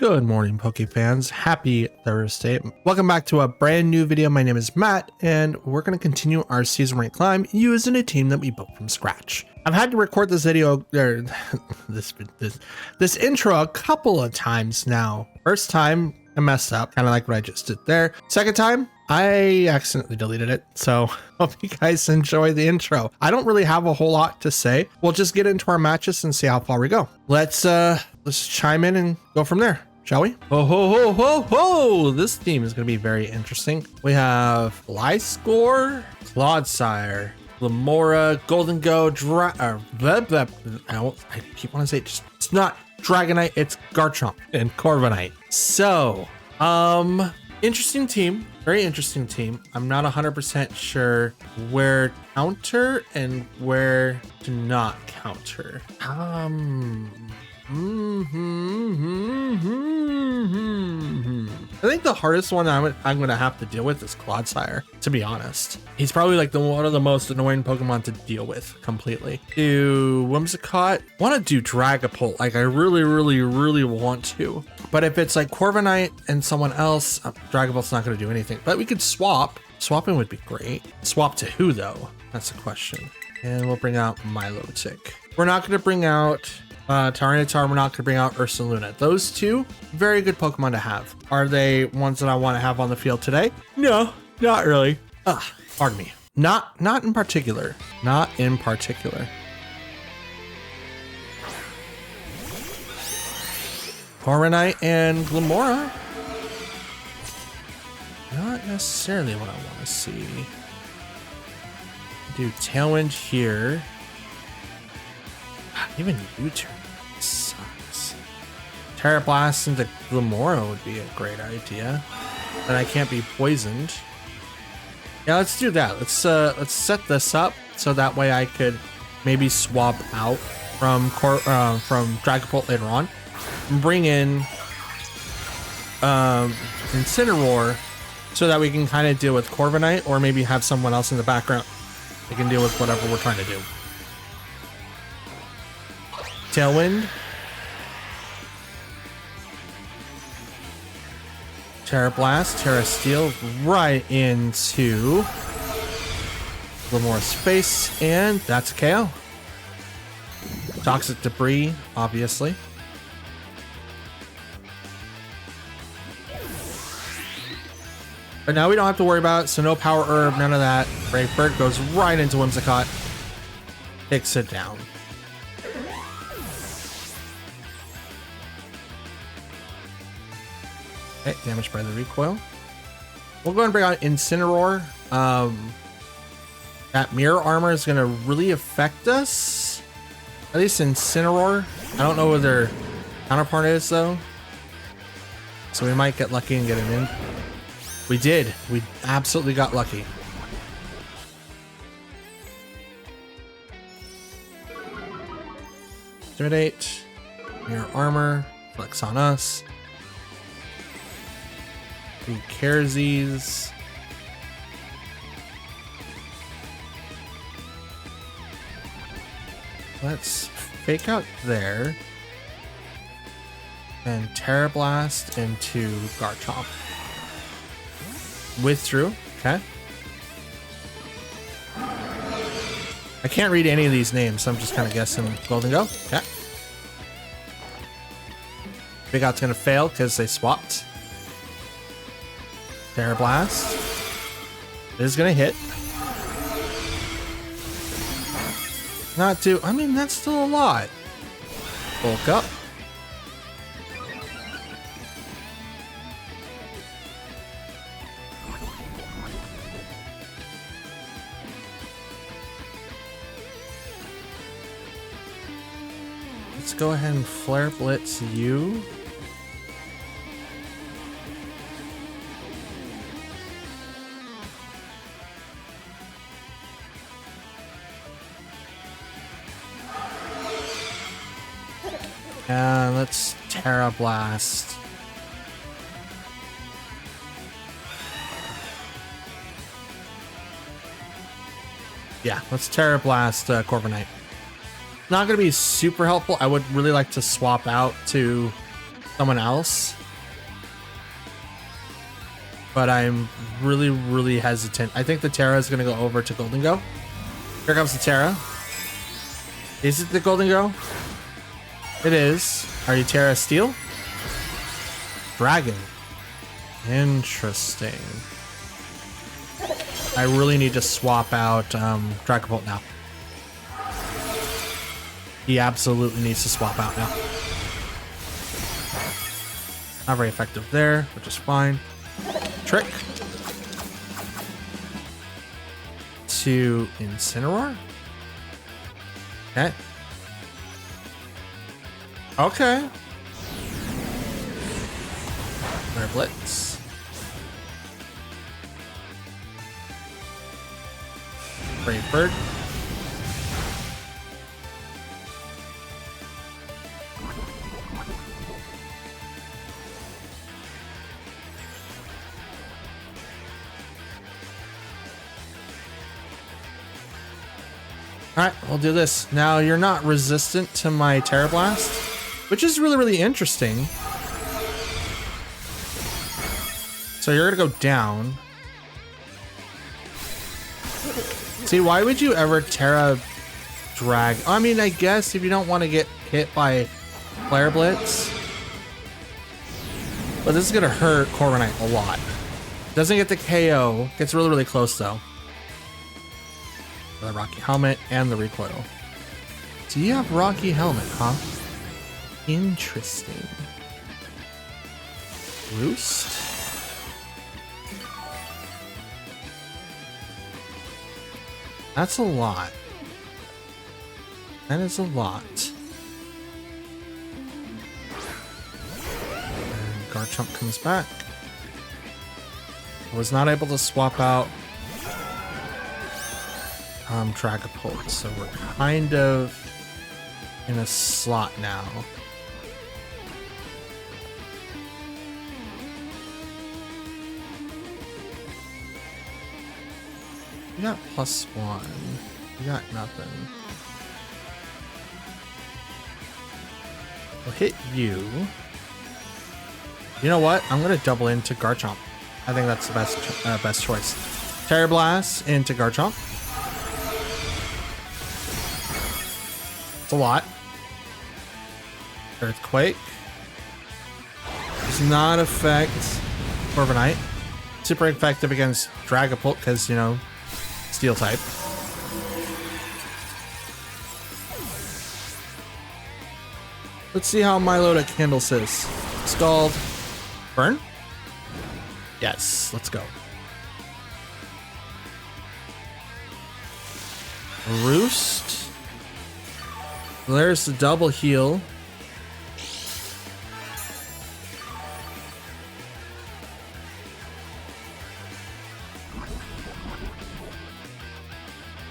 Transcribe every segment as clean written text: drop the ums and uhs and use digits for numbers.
Good morning, Poke fans. Happy Thursday. Welcome back to a brand new video. My name is Matt, and we're going to continue our season rank climb using a team that we built from scratch. I've had to record this video, or this intro a couple of times now. First time, I messed up, kind of like what I just did there. Second time, I accidentally deleted it. So hope you guys enjoy the intro. I don't really have a whole lot to say. We'll just get into our matches and see how far we go. Let's chime in and go from there. Shall we? Oh, ho, ho, ho, ho! This team is going to be very interesting. We have Lyscore, Clodsire, Lamora, Golden Go, I keep wanting to say it's not Dragonite, it's Garchomp and Corviknight. So, interesting team, very interesting team. I'm not 100% sure where to counter and where to not counter. I think the hardest one I'm gonna have to deal with is Clodsire, to be honest. He's probably like one of the most annoying Pokemon to deal with completely. Do Whimsicott, want to do Dragapult, like I really want to. But if it's like Corviknight and someone else, Dragapult's not gonna do anything. But we could swap. Swapping would be great. Swap to who though? That's the question. And we'll bring out Milotic. We're not gonna bring out Tyranitar, we're not going to bring out Ursaluna. Those two, very good Pokemon to have. Are they ones that I want to have on the field today? No, not really. Pardon me. Not in particular. Not in particular. Corviknight and Lamora. Not necessarily what I want to see. Do Tailwind here. Even U-turn sucks. Terra Blast into Lamora would be a great idea. Then I can't be poisoned. Yeah, let's do that. Let's set this up so that way I could maybe swap out from Dragapult later on and bring in Incineroar so that we can kind of deal with Corviknight, or maybe have someone else in the background that can deal with whatever we're trying to do. Tailwind. Terra Blast, Terra Steel right into Lamora's face, and that's a KO. Toxic Debris, obviously. But now we don't have to worry about it, so no Power Herb, none of that. Brave Bird goes right into Whimsicott. Takes it down. Okay, damaged by the recoil. We'll go ahead and bring out Incineroar. That mirror armor is going to really affect us. At least Incineroar. I don't know what their counterpart is, though. So we might get lucky and get it in. We did. We absolutely got lucky. Intimidate. Mirror armor. Flex on us. Who cares these? Let's fake out there and Terra Blast into Garchomp. Withdrew. Okay. I can't read any of these names, so I'm just kind of guessing. Golden Go. Okay. Fake Out's gonna fail because they swapped. Terra Blast. It is gonna hit. Not too, I mean, that's still a lot. Bulk up. Let's go ahead and Flare Blitz you. And let's Terra Blast. Yeah, let's Terra Blast Corviknight. Not going to be super helpful. I would really like to swap out to someone else. But I'm really, really hesitant. I think the Terra is going to go over to Golden Go. Here comes the Terra. Is it the Golden Go? It is. Are you Terra Steel? Dragon. Interesting. I really need to swap out Dragapult now. He absolutely needs to swap out now. Not very effective there, which is fine. Trick. To Incineroar? Okay. Okay. Flare Blitz. Brave Bird. Alright, we'll do this. Now, you're not resistant to my Terra Blast, which is really, really interesting. So you're gonna go down. See, why would you ever Terra Drag? I mean, I guess if you don't want to get hit by Flare Blitz. But this is gonna hurt Corviknight a lot. Doesn't get the KO. Gets really, really close though. The Rocky Helmet and the recoil. Do you have Rocky Helmet, huh? Interesting. Roost. That's a lot. That is a lot. And Garchomp comes back. I was not able to swap out Dragapult, so we're kind of in a slot now. We got +1. We got nothing. We'll hit you. You know what? I'm gonna double into Garchomp. I think that's the best choice. Terra Blast into Garchomp. A lot. Earthquake does not affect Corviknight. Super effective against Dragapult because, you know, steel type. Let's see how Milotic handles this. Scald. Burn? Yes, let's go. Roost. There's the double heal.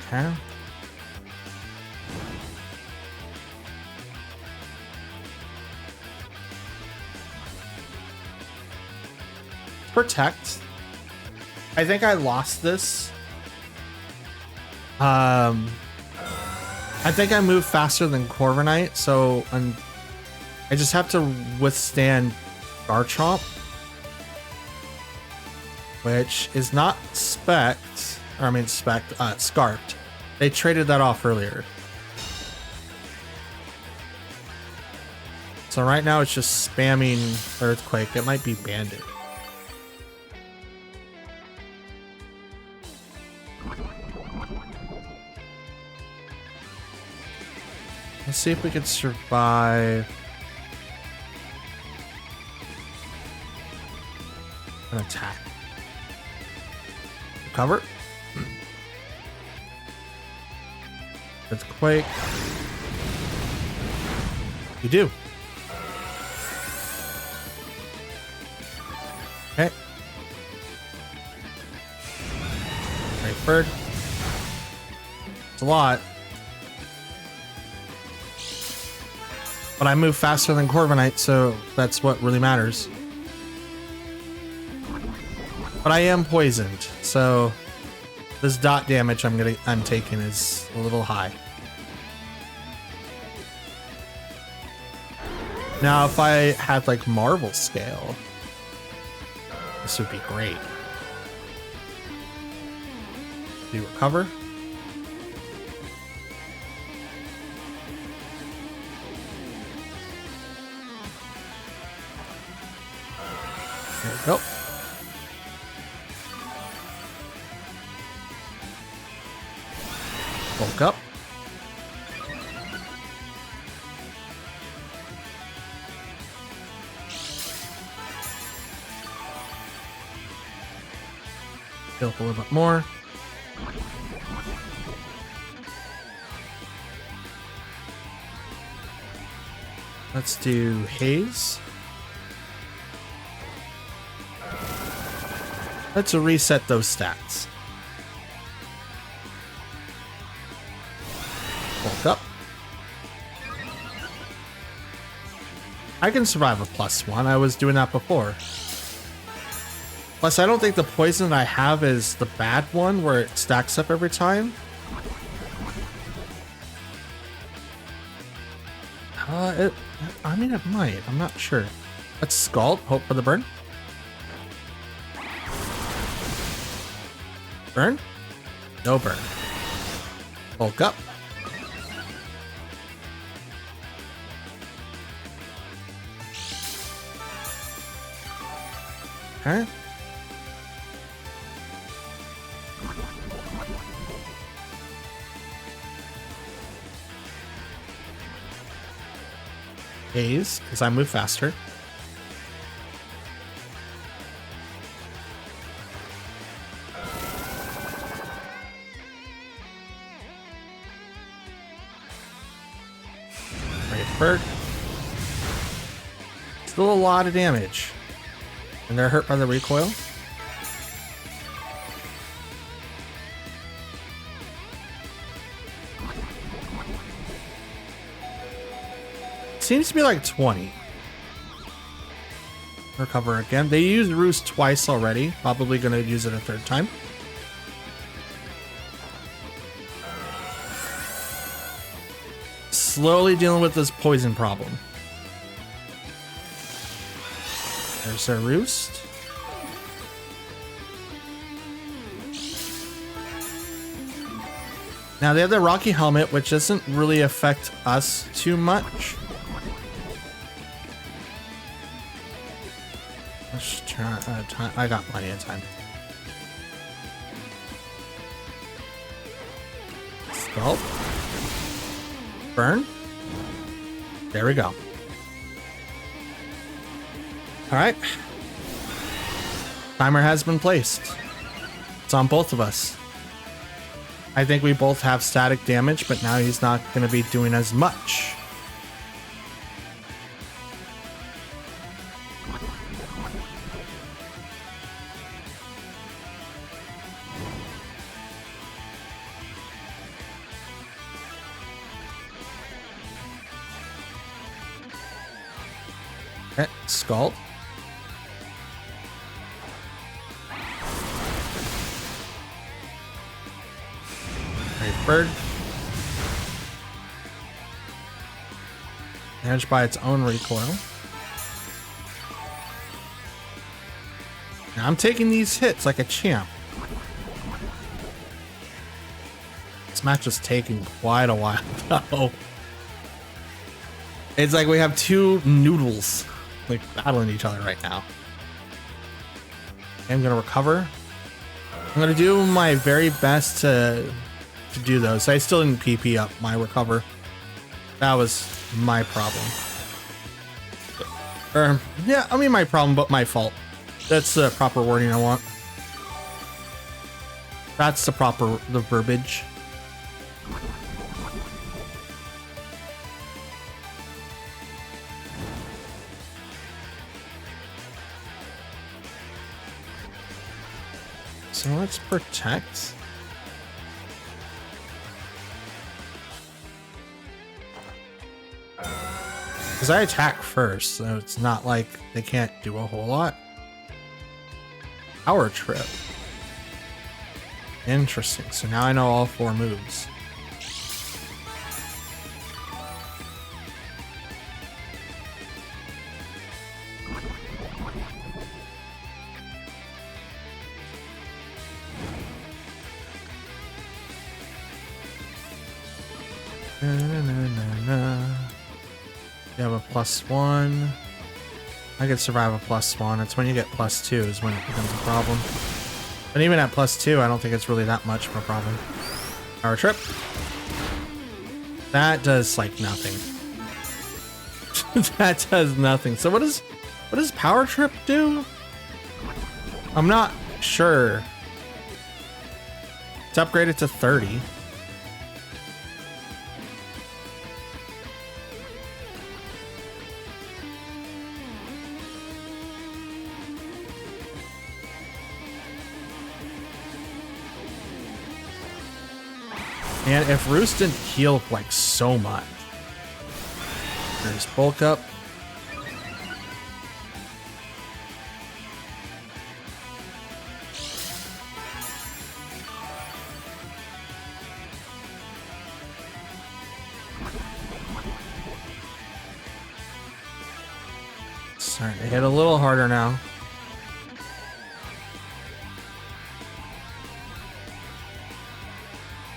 Okay. Protect. I think I lost this. I think I move faster than Corviknight, so I just have to withstand Garchomp, which is not Scarped. They traded that off earlier. So right now it's just spamming Earthquake. It might be Banded. Let's see if we can survive an attack. Recover. Earthquake. You do. Okay. Right, bird. It's a lot. But I move faster than Corviknight, so that's what really matters. But I am poisoned, so this dot damage I'm taking is a little high. Now, if I had like Marvel scale, this would be great. Do you recover? There we go. Bulk up. Heal up a little bit more. Let's do Haze. Let's reset those stats. Bulk up. I can survive a +1. I was doing that before. Plus, I don't think the poison I have is the bad one where it stacks up every time. I mean, it might. I'm not sure. Let's Scald. Hope for the burn. Burn? No burn. Bulk up. Okay. Haze, because I move faster. Right, bird. Still a lot of damage. And they're hurt by the recoil. Seems to be like 20. Recover again. They used Roost twice already. Probably going to use it a third time. Slowly dealing with this poison problem. There's their Roost. Now they have the Rocky Helmet, which doesn't really affect us too much. Let's try time. I got plenty of time. Scald. Burn. There we go. Alright. Timer has been placed. It's on both of us. I think we both have static damage, but now he's not going to be doing as much. Okay, Scald. Bird. Managed by its own recoil. Now I'm taking these hits like a champ. This match is taking quite a while though. It's like we have two noodles like battling each other right now. I'm gonna recover. I'm gonna do my very best to do those. I still didn't PP up my recover. That was my problem. Yeah, I mean my problem, but my fault. That's the proper wording I want. That's the verbiage. So let's protect. Because I attack first, so it's not like they can't do a whole lot. Power Trip. Interesting. So now I know all 4 moves. Na, na, na, na, na. You have a +1. I could survive a +1. It's when you get +2 is when it becomes a problem. But even at +2, I don't think it's really that much of a problem. Power Trip. That does like nothing. That does nothing. So what does Power Trip do? I'm not sure. It's upgraded to 30. And if Roost didn't heal like so much. There's Bulk Up. Starting to hit a little harder now.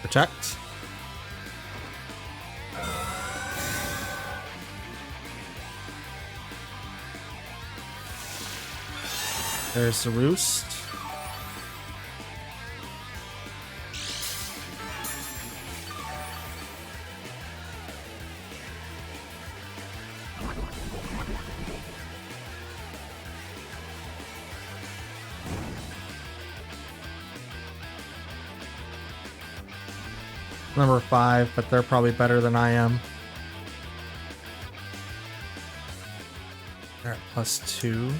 Protect. There's the Roost. Number 5, but they're probably better than I am. They're at +2.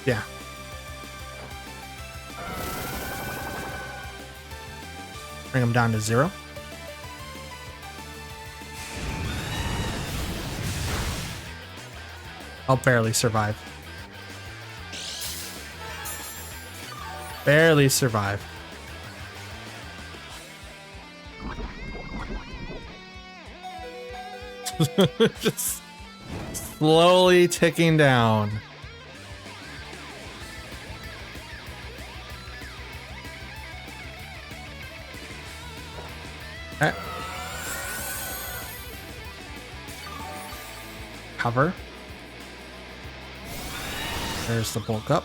Yeah. Bring them down to 0. I'll barely survive. Barely survive. Just slowly ticking down. Okay. Cover. There's the Bulk Up.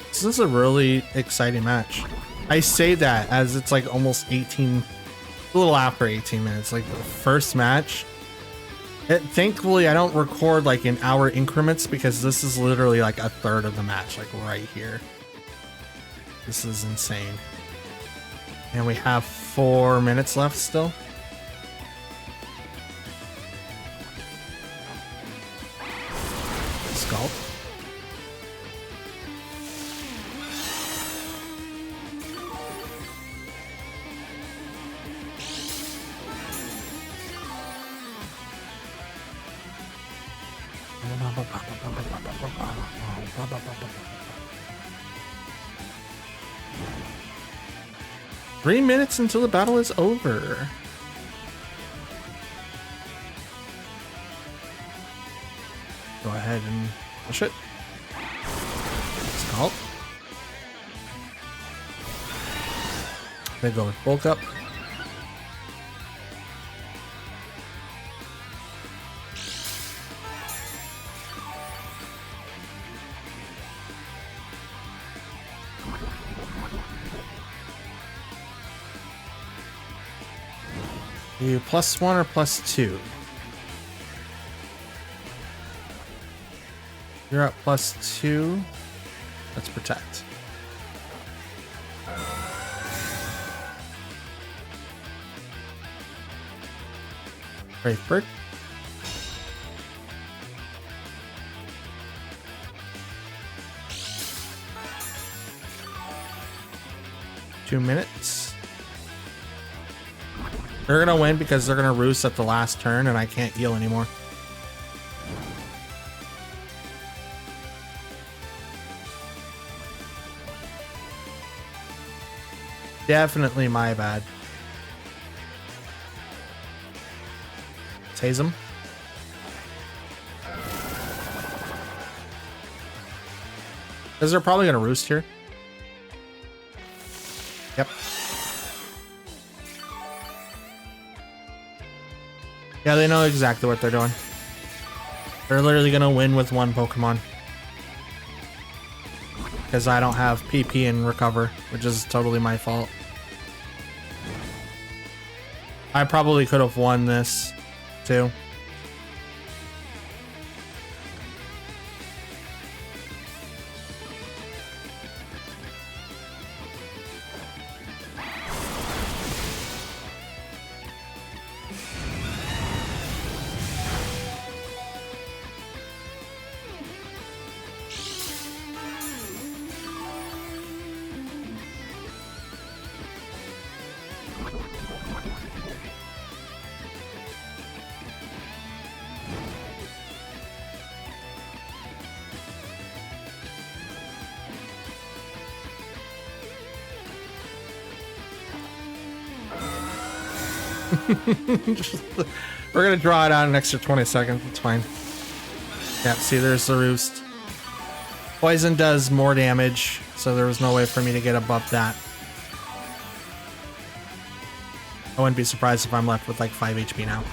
This is a really exciting match. I say that as it's like almost 18, a little after 18 minutes, like the first match. Thankfully, I don't record like in hour increments because this is literally like a third of the match, like right here. This is insane. And we have 4 minutes left still. Scalp. Three minutes until the battle is over. Go ahead and push it. Scalp. Then go with Bulk Up. You +1 or +2? You're at +2. Let's protect. Brave Bird. Two minutes. They're gonna win because they're gonna roost at the last turn and I can't heal anymore. Definitely my bad. Tase him. Because they're probably gonna roost here. Yep. Yeah, they know exactly what they're doing. They're literally gonna win with one Pokemon. Because I don't have PP and recover, which is totally my fault. I probably could have won this too. We're gonna draw it out an extra 20 seconds. It's fine. Yeah, see, there's the roost. Poison does more damage, so there was no way for me to get above that. I wouldn't be surprised if I'm left with like 5 HP now.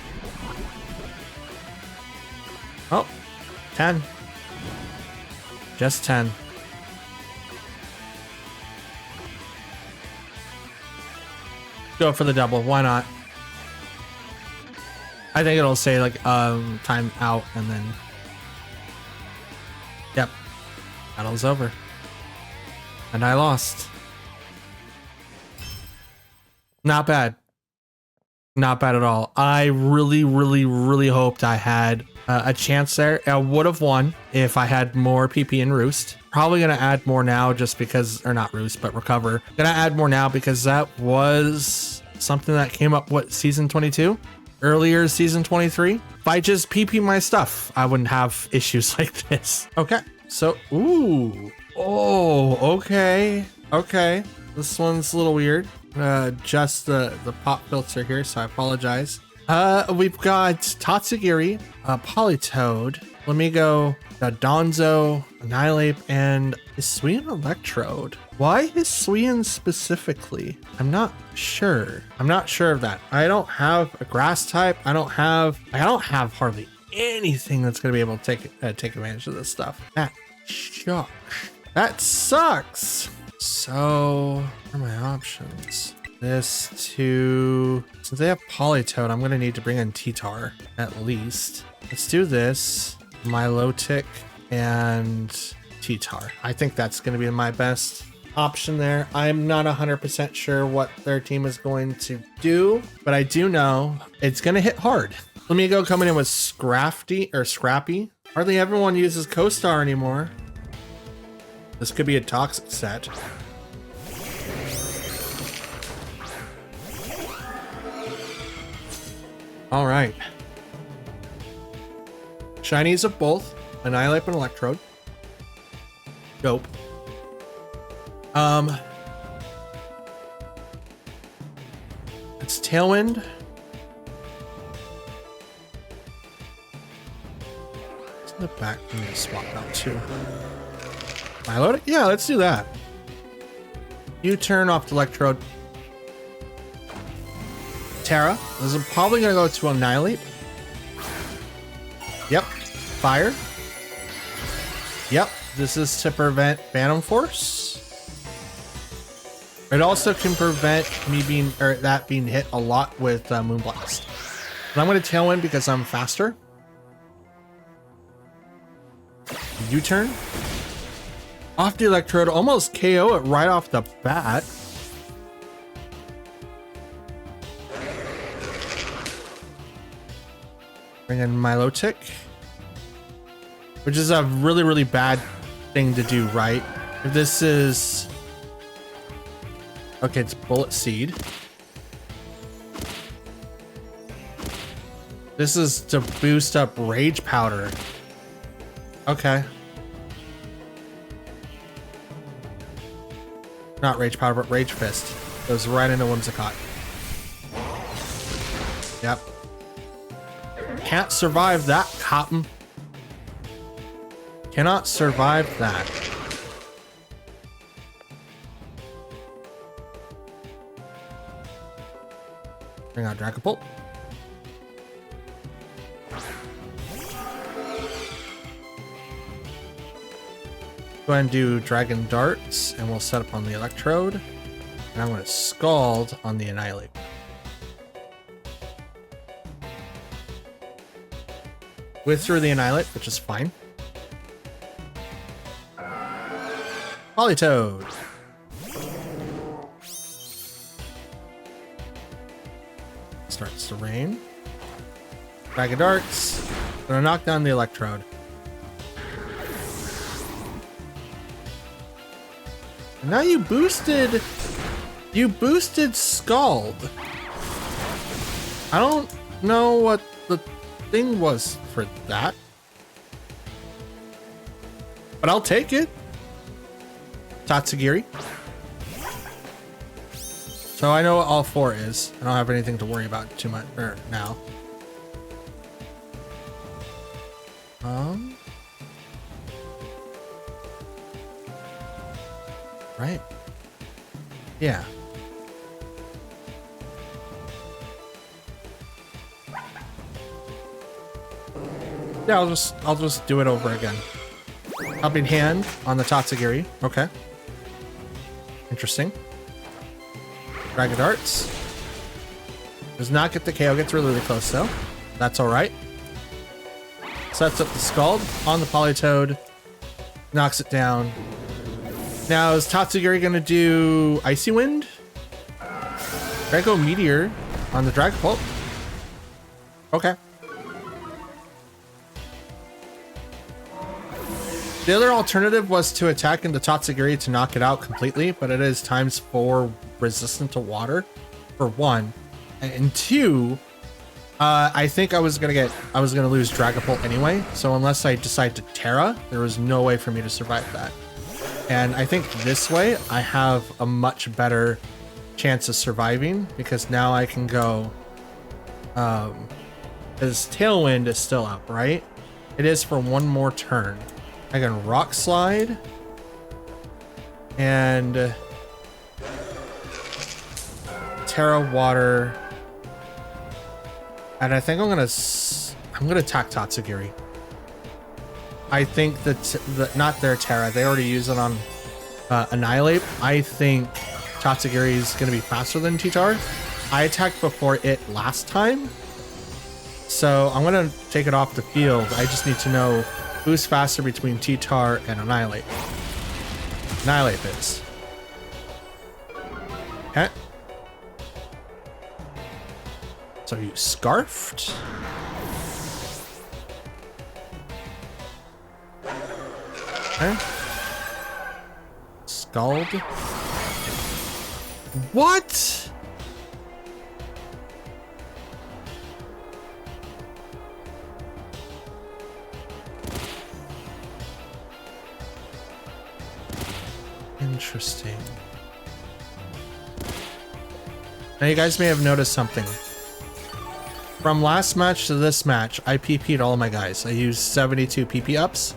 Oh, 10. Just 10. Go for the double. Why not? I think it'll say like time out and then yep, battle's over and I lost. Not bad, not bad at all. I really hoped I had a chance there. I would have won if I had more PP and roost. Probably gonna add more now just because, or not roost but recover. Gonna add more now because that was something that came up what, season 22? Earlier season 23. If I just PP my stuff, I wouldn't have issues like this. Okay, so ooh, oh, okay, this one's a little weird. Just the pop filter here, so I apologize. We've got Tatsugiri, Politoed, Lamigo, Donzo, Annihilate, and Hisuian Electrode. Why Hisuian specifically? I'm not sure. I'm not sure of that. I don't have a grass type. I don't have hardly anything that's gonna be able to take advantage of this stuff. That sucks. That sucks. So, what are my options? This to, since they have Politoed, I'm gonna need to bring in T-Tar at least. Let's do this. Milotic and T-Tar. I think that's gonna be my best option there. I'm not 100% sure what their team is going to do, but I do know it's gonna hit hard. Let me go coming in with Scrappy. Hardly everyone uses Co-Star anymore. This could be a toxic set. All right. Shinies of both, Annihilate and Electrode. Dope. It's Tailwind. It's in the back. I'm gonna swap out too. Milotic? Yeah, let's do that. You turn off the Electrode. Terra. This is probably gonna go to Annihilate. Yep. Fire. Yep. This is to prevent Phantom Force. It also can prevent me being, or that being hit a lot with Moonblast. And I'm going to Tailwind because I'm faster. U-turn. Off the Electrode, almost KO it right off the bat. Bring in Milotic. Which is a really bad thing to do, right? If this is... Okay, it's Bullet Seed. This is to boost up Rage Powder. Okay. Not Rage Powder, but Rage Fist. Goes right into Whimsicott. Yep. Can't survive that, Cotton. Cannot survive that. Bring out Dragapult. Go ahead and do Dragon Darts, and we'll set up on the Electrode. And I'm going to Scald on the Annihilate. Withdrew the Annihilate, which is fine. Politoed. Starts to rain. Dragon Darts. Gonna knock down the Electrode. And now you boosted Scald. I don't know what the thing was for that, but I'll take it. Tatsugiri. So I know what all four is. I don't have anything to worry about too much now. Right. Yeah. Yeah, I'll just do it over again. Helping Hand on the Tatsugiri. Okay. Interesting. Dragon Darts. Does not get the KO. Gets really close though. That's alright. Sets up the Scald on the Politoed. Knocks it down. Now is Tatsugiri gonna do Icy Wind? Draco Meteor on the Dragapult. Okay. The other alternative was to attack into Tatsugiri to knock it out completely, but it is ×4 resistant to water, for one. And two, I think I was gonna lose Dragapult anyway, so unless I decide to Terra, there was no way for me to survive that. And I think this way, I have a much better chance of surviving, because now I can go, because Tailwind is still up, right? It is for one more turn. I can Rock Slide and Terra Water, and I think I'm gonna attack Tatsugiri. I think that not their Terra, they already use it on Annihilate. I think Tatsugiri is gonna be faster than T-Tar. I attacked before it last time, so I'm gonna take it off the field. I just need to know who's faster between T-Tar and Annihilate. Annihilate this. Okay. So you Scarfed. Okay. Scald. What? Interesting. Now you guys may have noticed something. From last match to this match, I PP'd all of my guys. I used 72 PP ups.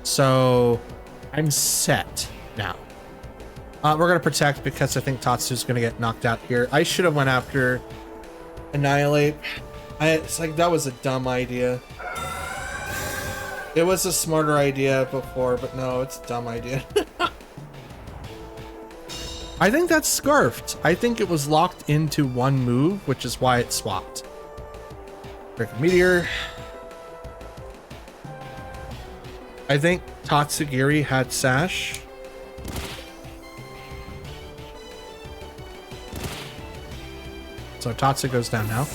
So I'm set now. We're gonna protect because I think Tatsu's gonna get knocked out here. I should have went after Annihilate. It's like that was a dumb idea. It was a smarter idea before, but no, it's a dumb idea. I think that's Scarfed. I think it was locked into one move, which is why it swapped. Draco Meteor. I think Tatsugiri had Sash. So Tatsu goes down now.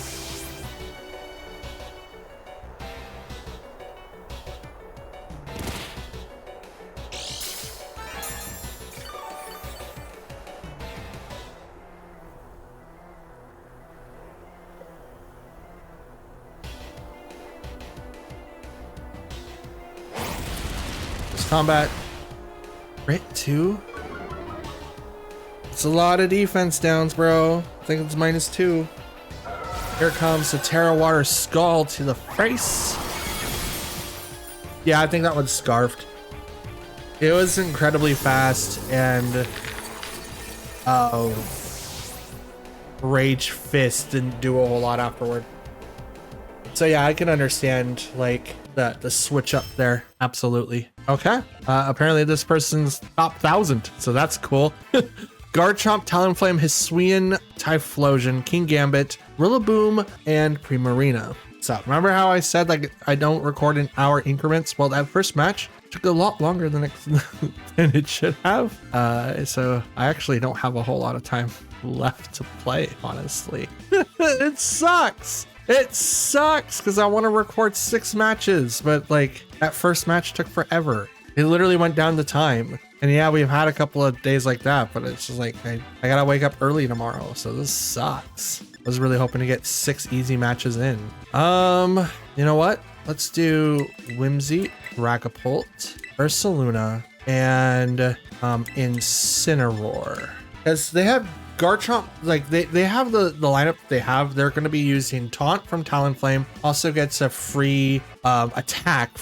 Combat. Crit 2? It's a lot of defense downs, bro. I think it's -2. Here comes the Terra Water Skull to the face. Yeah, I think that one's scarfed. It was incredibly fast, and Rage Fist didn't do a whole lot afterward. So yeah, I can understand like the switch up there. Absolutely. Okay. Apparently this person's top 1,000, so that's cool. Garchomp, Talonflame, Hisuian, Typhlosion, King Gambit, Rillaboom, and Primarina. So remember how I said like I don't record in hour increments? Well, that first match took a lot longer than it should have. So I actually don't have a whole lot of time left to play, honestly. It sucks. It sucks because I want to record 6 matches, but like that first match took forever. It literally went down to time. And yeah, we've had a couple of days like that, but it's just like I gotta wake up early tomorrow, so this sucks. I was really hoping to get 6 easy matches in. You know what? Let's do Whimsy, Dragapult, Ursaluna, and Incineroar. Because they have Garchomp, like they have the lineup they have. They're going to be using Taunt from Talonflame. Also gets a free attack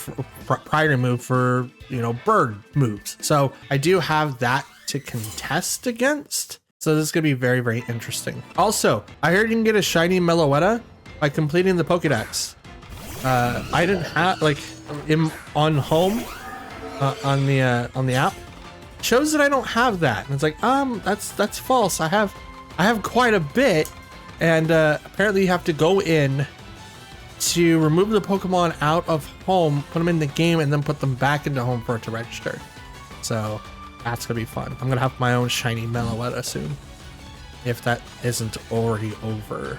priority move for, you know, bird moves. So I do have that to contest against. So this is going to be very, very interesting. Also, I heard you can get a shiny Meloetta by completing the Pokédex. I didn't have like on home on the app. Shows that I don't have that, and it's like that's false. I have quite a bit, and apparently you have to go in to remove the Pokemon out of home, put them in the game, and then put them back into home for it to register. So that's gonna be fun. I'm gonna have my own shiny Meloetta soon, if that isn't already over.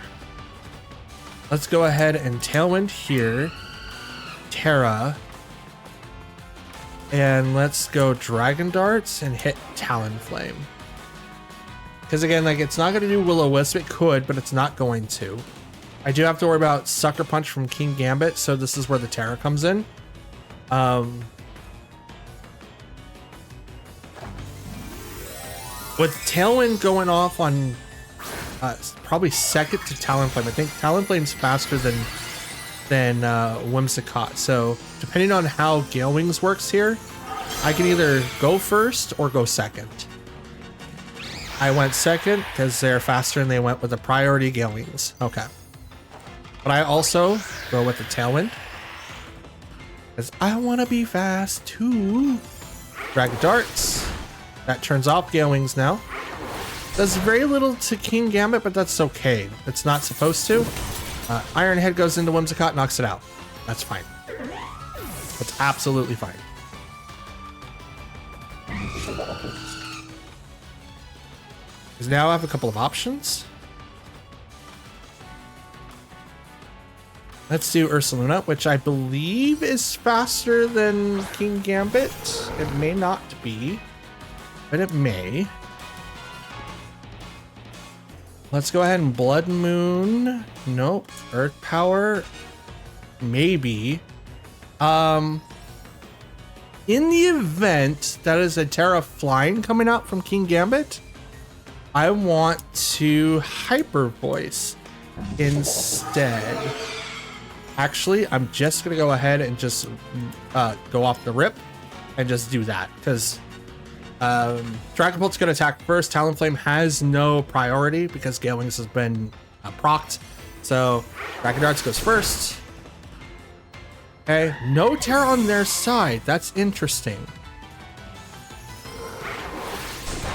Let's go ahead and Tailwind here, Terra. And let's go Dragon Darts and hit Talonflame. Because again, like it's not going to do Will-O-Wisp. It could, but it's not going to. I do have to worry about Sucker Punch from King Gambit, so this is where the Terra comes in. With Tailwind going off on probably second to Talonflame. I think Talonflame's faster than Whimsicott. So depending on how Gale Wings works here, I can either go first or go second. I went second because they're faster and they went with the priority Gale Wings. Okay. But I also go with the Tailwind because I want to be fast too. Dragon Darts. That turns off Gale Wings now. Does very little to King Gambit, but that's okay. It's not supposed to. Iron Head goes into Whimsicott, knocks it out. That's fine. That's absolutely fine. Because now I have a couple of options. Let's do Ursaluna, which I believe is faster than King Gambit. It may not be, but it may. Let's go ahead and Blood Moon. Nope. Earth Power. Maybe. In the event that is a Terra Flying coming out from King Gambit, I want to Hyper Voice instead. Actually, I'm just going to go ahead and just go off the rip and just do that because Dragapult's going to attack first. Talonflame has no priority because Gale Wings has been procced. So Dragon Darts goes first. Okay, no Terra on their side. That's interesting.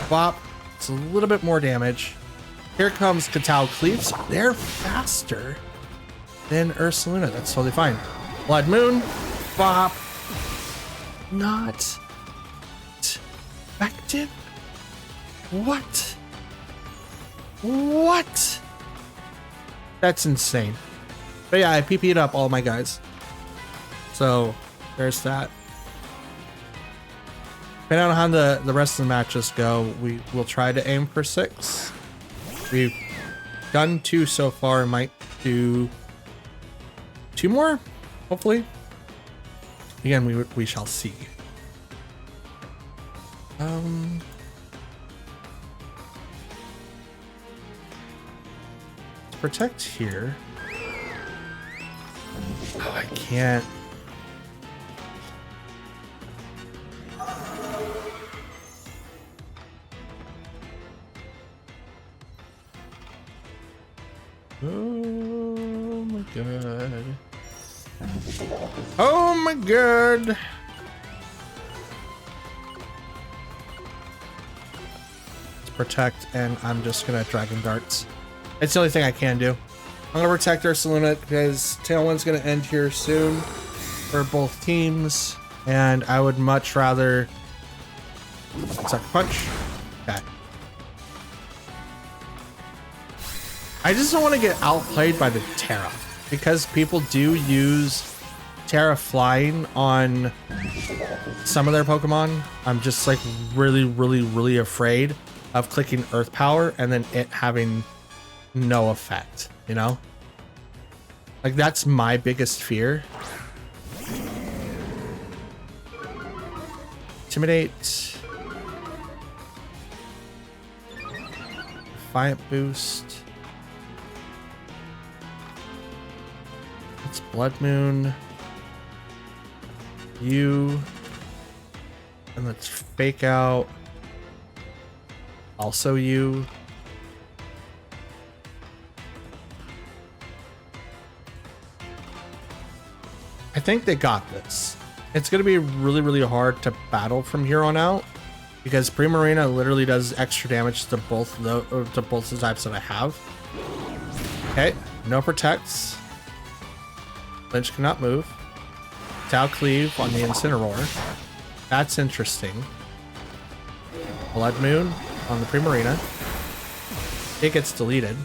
Bop. It's a little bit more damage. Here comes Katal Cleaves. They're faster than Ursaluna. That's totally fine. Blood Moon. Bop. Not effective? What? What? That's insane. But yeah, I PP'd up all my guys. So there's that. Depending on how the rest of the matches go, we will try to aim for 6. We've done 2 so far. Might do 2 more, hopefully. Again, we shall see. Protect here. Oh, I can't. Oh my god. Oh my god. Let's protect, and I'm just gonna Dragon Darts. It's the only thing I can do. I'm gonna protect Ursaluna because Tailwind's gonna end here soon for both teams, and I would much rather Sucker Punch. Okay. I just don't want to get outplayed by the Terra because people do use Terra Flying on some of their Pokemon. I'm just like really afraid of clicking Earth Power and then it having no effect, you know? Like that's my biggest fear. Intimidate. Defiant Boost. It's Blood Moon. You. And let's Fake Out. Also you. I think they got this. It's going to be really hard to battle from here on out because Primarina literally does extra damage to both the types that I have. Okay, no protects. Lynch cannot move. Tau Cleave on the Incineroar. That's interesting. Blood Moon on the Primarina. It gets deleted.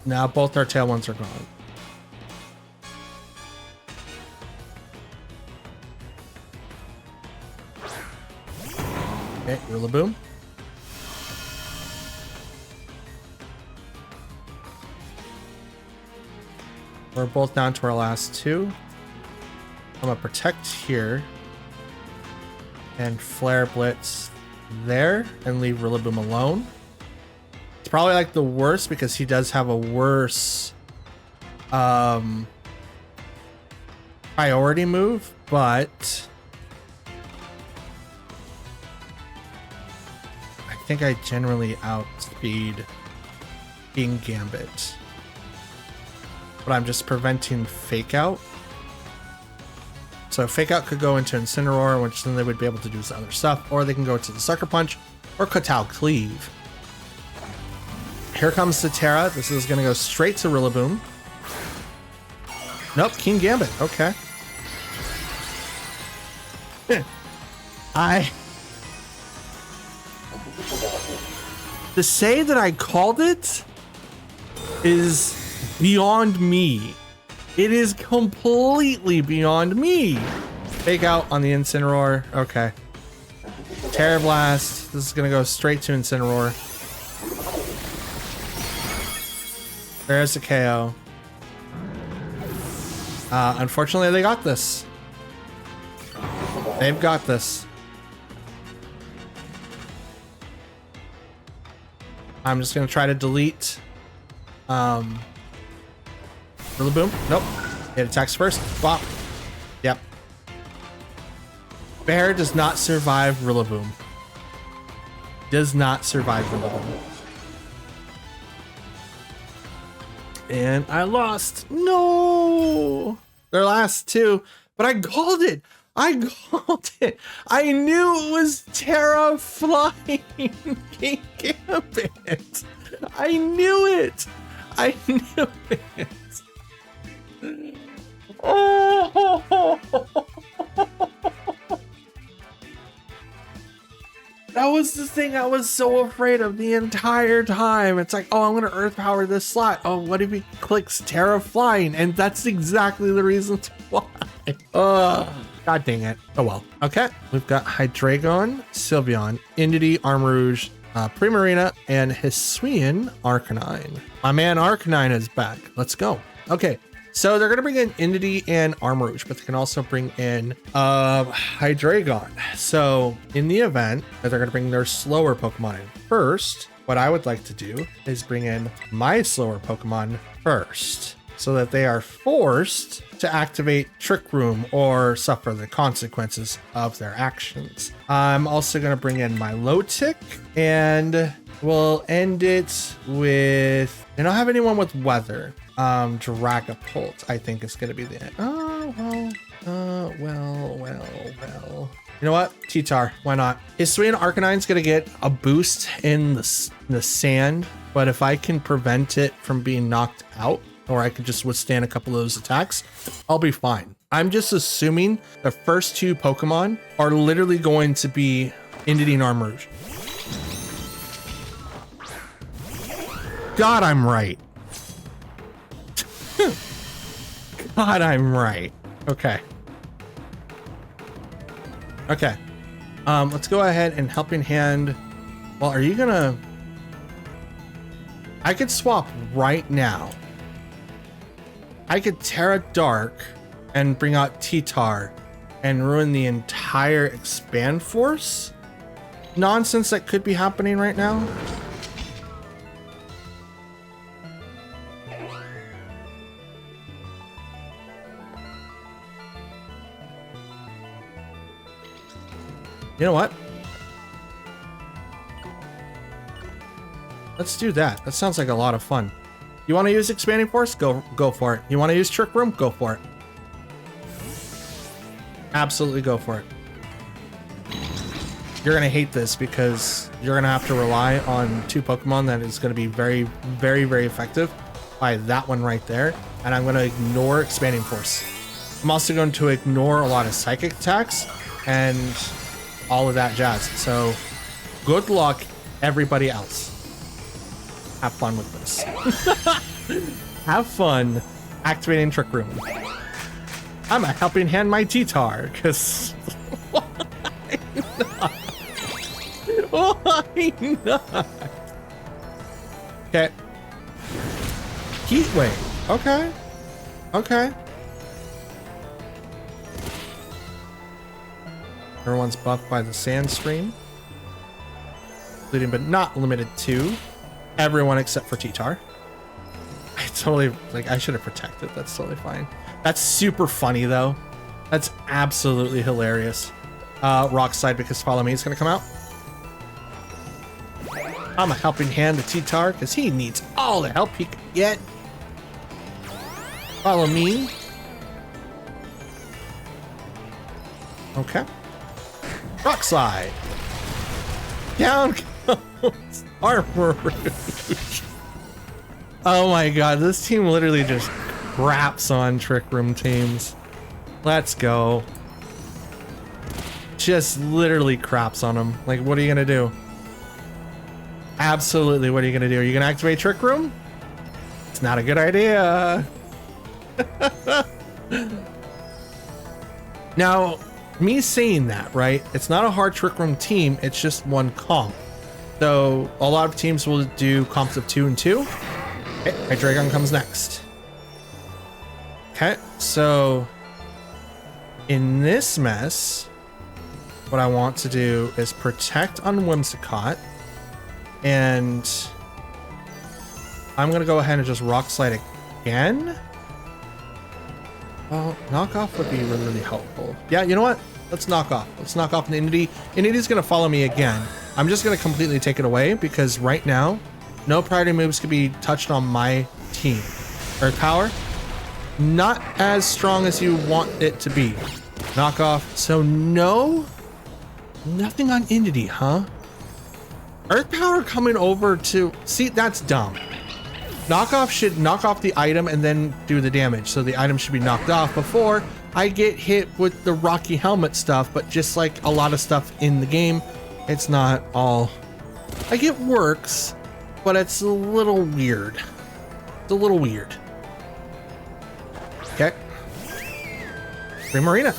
Now both our tail ones are gone. Okay, Rillaboom. We're both down to our last two. I'm gonna protect here and Flare Blitz there and leave Rillaboom alone. It's probably like the worst because he does have a worse priority move, but I think I generally outspeed King Gambit. But I'm just preventing Fake Out. So Fake Out could go into Incineroar, which then they would be able to do some other stuff, or they can go to the Sucker Punch or Tau Cleave. Here comes the Terra. This is going to go straight to Rillaboom. Nope, King Gambit. Okay. To say that I called it is beyond me. It is completely beyond me. Fake Out on the Incineroar. Okay. Terra Blast. This is going to go straight to Incineroar. There's a KO. Unfortunately, they got this. They've got this. I'm just going to try to delete Rillaboom. Nope. It attacks first. Bop. Yep. Bear does not survive Rillaboom. Does not survive Rillaboom. And I lost. No. Their last two. But I called it. I called it. I knew it was Terra Flying King Gambit. I knew it. I knew it. Oh. That was the thing I was so afraid of the entire time. It's like, oh, I'm going to Earth Power this slot. Oh, what if he clicks Terra Flying? And that's exactly the reason why. God dang it. Oh, well. Okay. We've got Hydreigon, Sylveon, Entity, Armarouge, Primarina, and Hisuian Arcanine. My man Arcanine is back. Let's go. Okay. So they're gonna bring in Entity and Armourouge, but they can also bring in Hydreigon. So in the event that they're gonna bring their slower Pokemon in first, what I would like to do is bring in my slower Pokemon first, so that they are forced to activate Trick Room or suffer the consequences of their actions. I'm also gonna bring in my Lotic, and we'll end it with, I don't have anyone with weather. Dragapult, I think is gonna be the end. Well. You know what? T-Tar, why not? Hisuian Arcanine's gonna get a boost in the sand, but if I can prevent it from being knocked out, or I can just withstand a couple of those attacks, I'll be fine. I'm just assuming the first two Pokemon are literally going to be Entity and Armourouge. God, I'm right. God, I'm right. Okay. Okay. Let's go ahead and Helping Hand. Well, are you gonna... I could swap right now. I could Terra Dark and bring out T-Tar and ruin the entire Expand Force nonsense that could be happening right now. You know what? Let's do that. That sounds like a lot of fun. You want to use Expanding Force? Go for it. You want to use Trick Room? Go for it. Absolutely go for it. You're going to hate this because you're going to have to rely on two Pokemon that is going to be very, very, very effective by that one right there. And I'm going to ignore Expanding Force. I'm also going to ignore a lot of Psychic attacks and all of that jazz. So good luck, everybody else. Have fun with this. Have fun activating Trick Room. I'm a Helping Hand my T-Tar, because why not? Why not? Okay. Heat Wave. Okay. Okay. Everyone's buffed by the Sand Stream, including but not limited to everyone except for T-Tar. I totally, like, I should have protected. That's totally fine. That's super funny though. That's absolutely hilarious. Rock Slide because Follow Me is gonna come out. I'm a Helping Hand to T-Tar because he needs all the help he can get. Follow Me. Okay. Rock Slide. Down goes Armourouge. Oh my god, this team literally just craps on Trick Room teams. Let's go. Just literally craps on them. Like, what are you gonna do? Absolutely, what are you gonna do? Are you gonna activate Trick Room? It's not a good idea. Now, me saying that, right? It's not a hard Trick Room team, it's just one comp. So a lot of teams will do comps of 2 and 2. Okay, Hydreigon comes next. Okay, so in this mess, what I want to do is protect on Whimsicott, and I'm gonna go ahead and just Rock Slide again. Well, knockoff would be really, really helpful. Yeah, you know what? Let's knock off. Let's knock off the Entity. Entity's gonna follow me again. I'm just gonna completely take it away because right now, no priority moves can be touched on my team. Earth Power, not as strong as you want it to be. Knock off. So no, nothing on Entity, huh? Earth Power coming over to, see, that's dumb. Knockoff should knock off the item and then do the damage. So the item should be knocked off before I get hit with the Rocky Helmet stuff, but just like a lot of stuff in the game, it's not all, like, it works, but it's a little weird. It's a little weird. Okay. Primarina.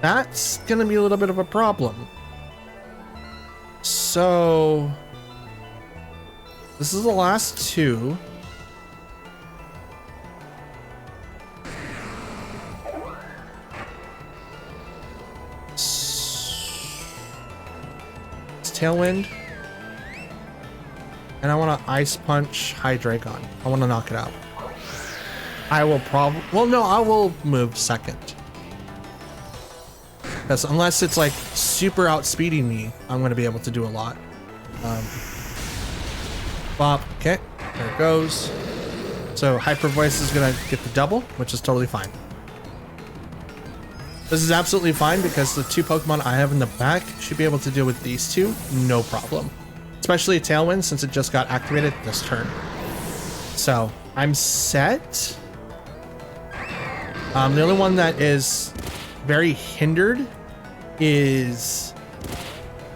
That's gonna be a little bit of a problem. So this is the last two. Tailwind. And I want to Ice Punch Hydreigon. I want to knock it out. I will probably... Well, no, I will move second. Because unless it's like super outspeeding me, I'm going to be able to do a lot. Bop. Okay. There it goes. So Hyper Voice is going to get the double, which is totally fine. This is absolutely fine because the two Pokemon I have in the back should be able to deal with these two. No problem. Especially Tailwind since it just got activated this turn. So I'm set. The only one that is very hindered is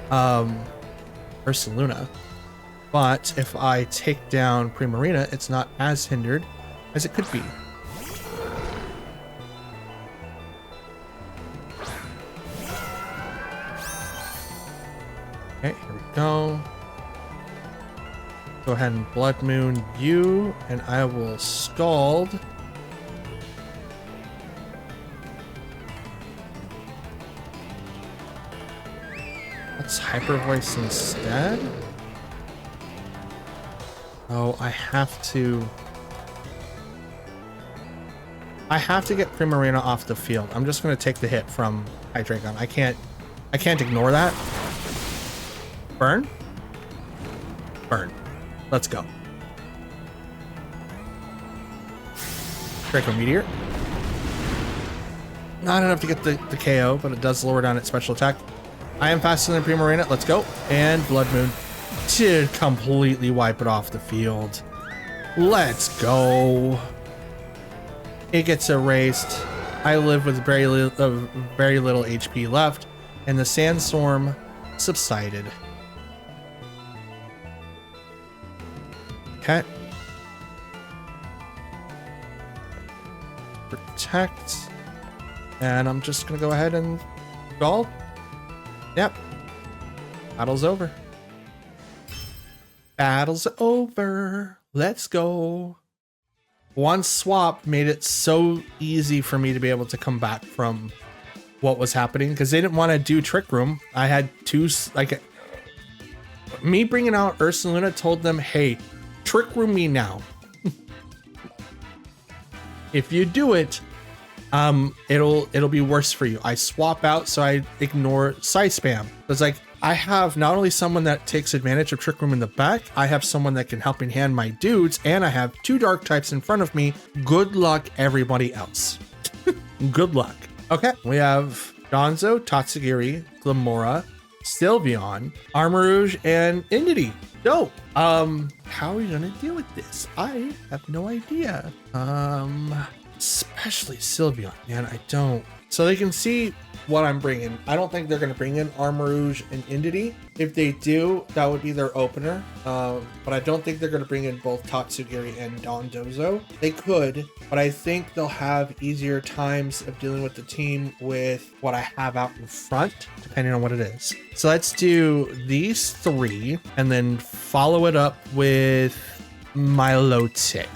Ursaluna. But if I take down Primarina, it's not as hindered as it could be. Okay, here we go. Go ahead and Blood Moon you, and I will Scald. Let's Hyper Voice instead. Oh, I have to get Primarina off the field. I'm just gonna take the hit from Hydreigon. I can't ignore that. Burn? Burn. Let's go. Draco Meteor. Not enough to get the KO, but it does lower down its special attack. I am faster than Primarina. Let's go. And Blood Moon did completely wipe it off the field. Let's go. It gets erased. I live with very little HP left, and the Sandstorm subsided. Okay. Protect. And I'm just gonna go ahead and Scald. Yep. Battle's over. Battle's over. Let's go. One swap made it so easy for me to be able to come back from what was happening because they didn't want to do Trick Room. I had two, like, me bringing out Ursaluna told them, hey, Trick Room me now. If you do it, it'll be worse for you. I swap out so I ignore Side Spam. It's like I have not only someone that takes advantage of Trick Room in the back, I have someone that can helping hand my dudes, and I have two dark types in front of me. Good luck, everybody else. Good luck. Okay, we have Donzo, Tatsugiri, Glamora, Sylveon, Armarouge, and Indity. Dope. How are we gonna deal with this? I have no idea. Especially Sylveon, man, I don't. So they can see what I'm bringing. I don't think they're going to bring in Armarouge and Indity. If they do, that would be their opener. But I don't think they're going to bring in both Tatsugiri and Dondozo. They could, but I think they'll have easier times of dealing with the team with what I have out in front, depending on what it is. So let's do these three and then follow it up with Milotic.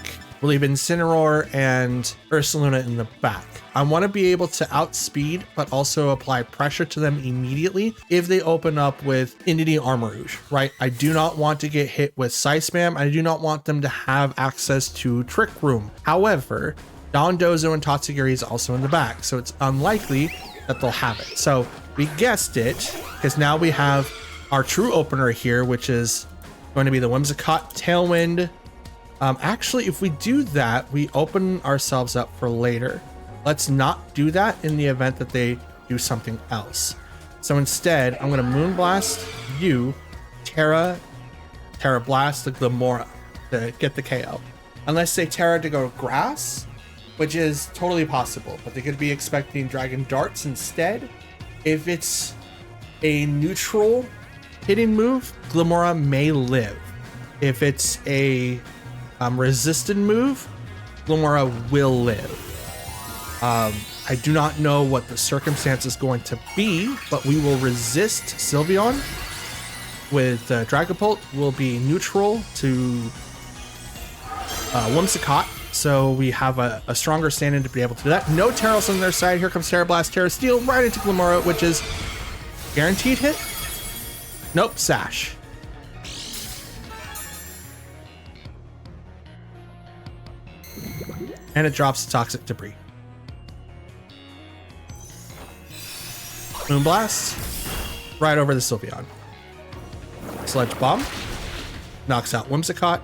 We'll leave Incineroar and Ursaluna in the back. I want to be able to outspeed, but also apply pressure to them immediately if they open up with Indity Armarouge, right? I do not want to get hit with Side Spam. I do not want them to have access to Trick Room. However, Dondozo and Tatsugiri is also in the back, so it's unlikely that they'll have it. So we guessed it, because now we have our true opener here, which is going to be the Whimsicott Tailwind. Actually, if we do that, we open ourselves up for later. Let's not do that in the event that they do something else. So instead, I'm going to Moonblast you, Terra Blast the Glamora to get the KO. Unless they Terra to go Grass, which is totally possible, but they could be expecting Dragon Darts instead. If it's a neutral hitting move, Glamora may live. If it's a resistant move, Glamora will live. I do not know what the circumstance is going to be, but we will resist Sylveon with Dragapult. Will be neutral to Whimsicott, so we have a stronger stand-in to be able to do that. No Tauros on their side. Here comes Terra Blast, Terra Steel right into Glamora, which is guaranteed hit. Nope, Sash. And it drops the toxic debris. Moonblast. Right over the Sylveon. Sludge Bomb. Knocks out Whimsicott.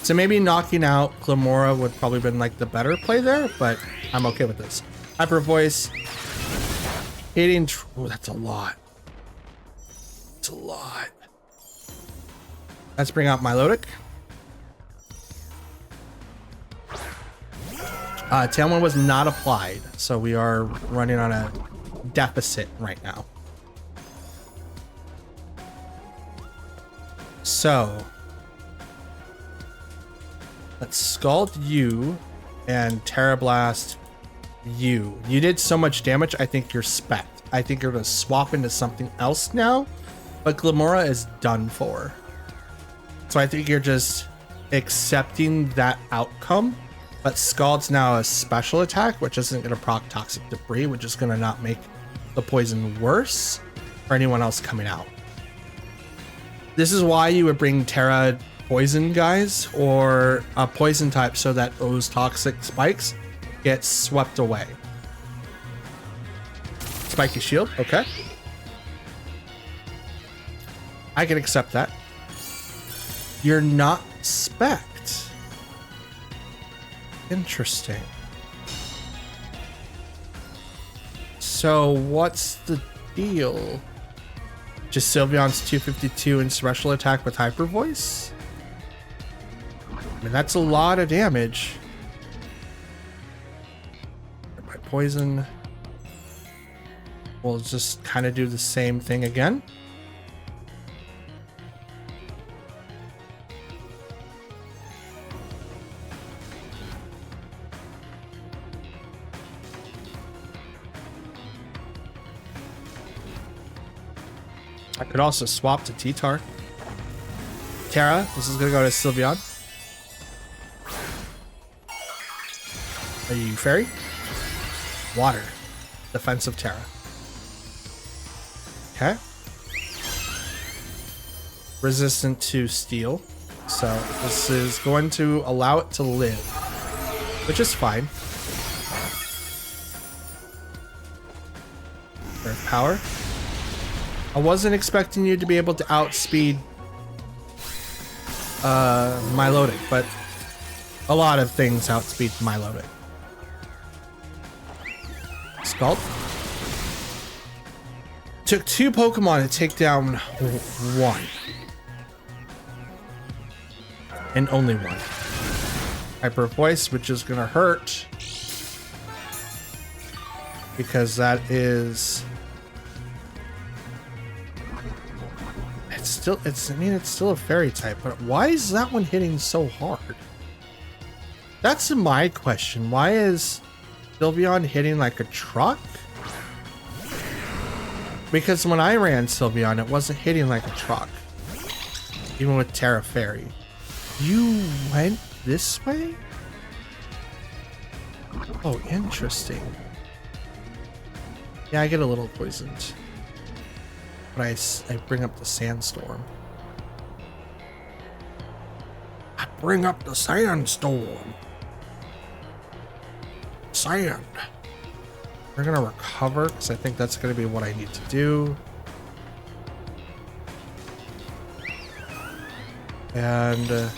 So maybe knocking out Glimmora would probably been like the better play there, but I'm okay with this. Hyper Voice. Hitting. Oh, that's a lot. That's a lot. Let's bring out Milotic. Tailwind was not applied, so we are running on a deficit right now. So let's Scald you and Terra Blast you. You did so much damage, I think you're spec. I think you're gonna swap into something else now, but Glimmora is done for. So I think you're just accepting that outcome. But Scald's now a special attack, which isn't going to proc Toxic Debris, which is going to not make the poison worse for anyone else coming out. This is why you would bring Terra Poison guys or a poison type so that those toxic spikes get swept away. Spiky Shield, okay. I can accept that. You're not spec. Interesting. So what's the deal? Just Sylveon's 252 and special attack with Hyper Voice? I mean, that's a lot of damage. My poison. We'll just kind of do the same thing again. I could also swap to T-Tar. Terra, this is gonna go to Sylveon. Are you Fairy? Water. Defensive Terra. Okay. Resistant to Steel. So this is going to allow it to live, which is fine. Earth Power. I wasn't expecting you to be able to outspeed Milotic, but a lot of things outspeed Milotic. Scald. Took 2 Pokemon to take down 1. And only 1. Hyper Voice, which is gonna hurt. Because that is... It's still a fairy type, but why is that one hitting so hard? That's my question. Why is Sylveon hitting like a truck? Because when I ran Sylveon, it wasn't hitting like a truck. Even with Terra Fairy. You went this way? Oh, interesting. Yeah, I get a little poisoned. But I bring up the Sandstorm. I bring up the Sandstorm. Sand. We're gonna recover because I think that's gonna be what I need to do. And let's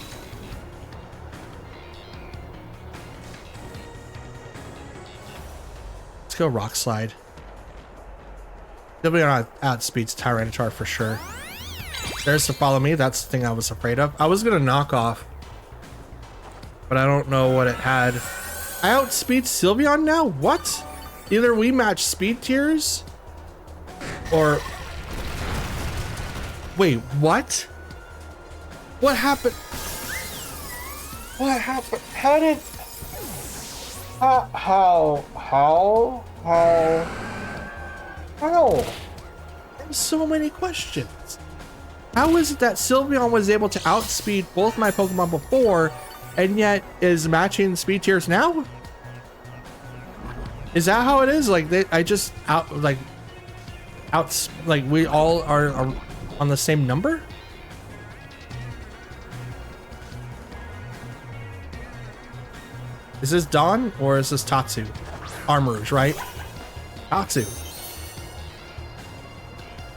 go Rock Slide. Sylveon outspeeds Tyranitar for sure. There's to follow me. That's the thing I was afraid of. I was gonna knock off, but I don't know what it had. I outspeed Sylveon now? What? Either we match speed tiers, or wait, what? What happened? What happened? How did? How? There's so many questions. How is it that Sylveon was able to outspeed both my Pokemon before and yet is matching speed tiers now? Is that how it is? Like I just outspeed like we all are on the same number? Is this Dawn or is this Tatsu? Armors, right? Tatsu.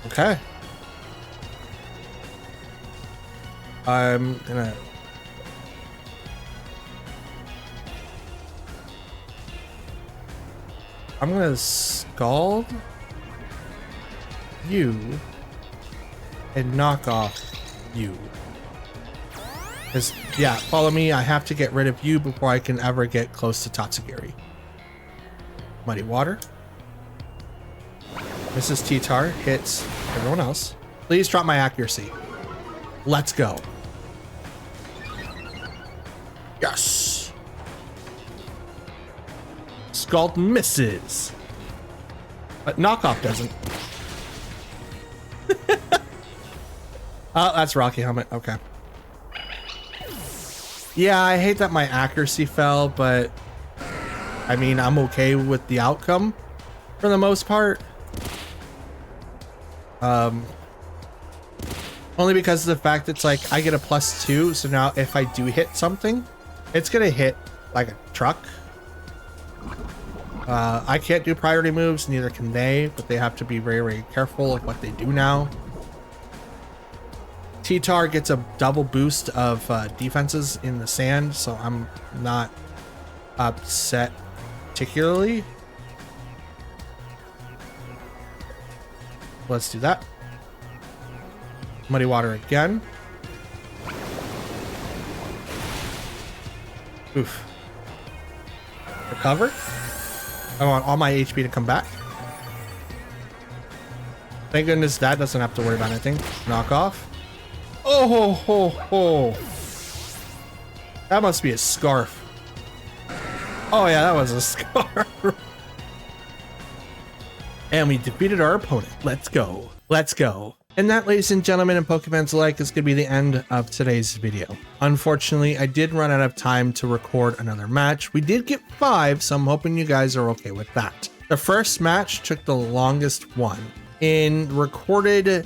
Okay. I'm gonna scald you and knock off you. Because, yeah, follow me. I have to get rid of you before I can ever get close to Tatsugiri. Muddy Water. Mrs. T-Tar hits everyone else. Please drop my accuracy. Let's go. Yes. Scald misses. But knockoff doesn't. Oh, that's Rocky Helmet. Okay. Yeah, I hate that my accuracy fell, but I mean, I'm okay with the outcome for the most part. Only because of the fact it's like I get a +2, so now if I do hit something, it's gonna hit like a truck. I can't do priority moves, neither can they, but they have to be very, very careful of what they do now. T-Tar gets a double boost of defenses in the sand, so I'm not upset particularly. Let's do that. Muddy Water again. Oof. Recover. I want all my HP to come back. Thank goodness that doesn't have to worry about anything. Knock off. Oh ho ho ho. That must be a scarf. Oh yeah, that was a scarf. And we defeated our opponent. Let's go. Let's go. And that, ladies and gentlemen, and Pokemans alike, is going to be the end of today's video. Unfortunately, I did run out of time to record another match. We did get 5, so I'm hoping you guys are okay with that. The first match took the longest one. In recorded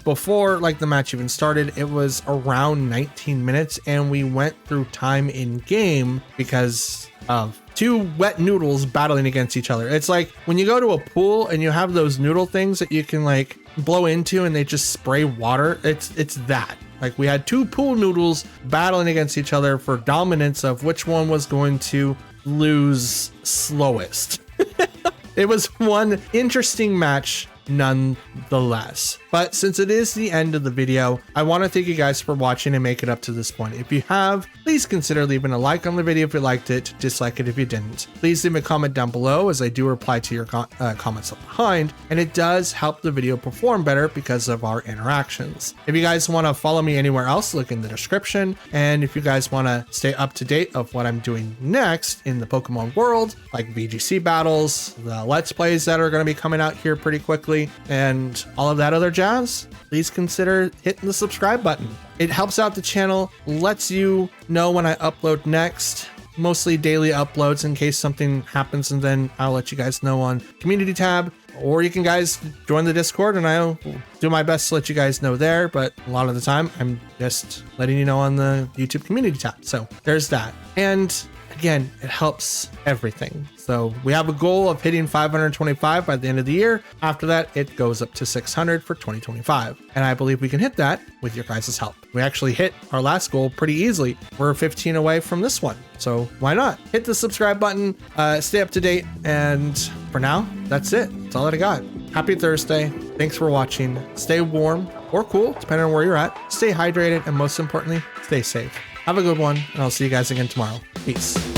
before like the match even started, it was around 19 minutes, and we went through time in game because of 2 wet noodles battling against each other. It's like when you go to a pool and you have those noodle things that you can like blow into and they just spray water. It's that. Like we had 2 pool noodles battling against each other for dominance of which one was going to lose slowest. It was one interesting match nonetheless. But since it is the end of the video, I want to thank you guys for watching and make it up to this point. If you have, please consider leaving a like on the video if you liked it, dislike it if you didn't. Please leave a comment down below, as I do reply to your comments left behind, and it does help the video perform better because of our interactions. If you guys want to follow me anywhere else, look in the description. And if you guys want to stay up to date of what I'm doing next in the Pokemon world, like VGC battles, the Let's Plays that are going to be coming out here pretty quickly, and all of that other jazz, please consider hitting the subscribe button. It helps out the channel, lets you know when I upload next, mostly daily uploads in case something happens, and then I'll let you guys know on community tab, or you can guys join the Discord and I'll do my best to let you guys know there, but a lot of the time I'm just letting you know on the YouTube community tab. So there's that. And again, it helps everything. So we have a goal of hitting 525 by the end of the year. After that, it goes up to 600 for 2025. And I believe we can hit that with your guys' help. We actually hit our last goal pretty easily. We're 15 away from this one. So why not? Hit the subscribe button, stay up to date. And for now, that's it. That's all that I got. Happy Thursday. Thanks for watching. Stay warm or cool, depending on where you're at. Stay hydrated, and most importantly, stay safe. Have a good one, and I'll see you guys again tomorrow. Peace.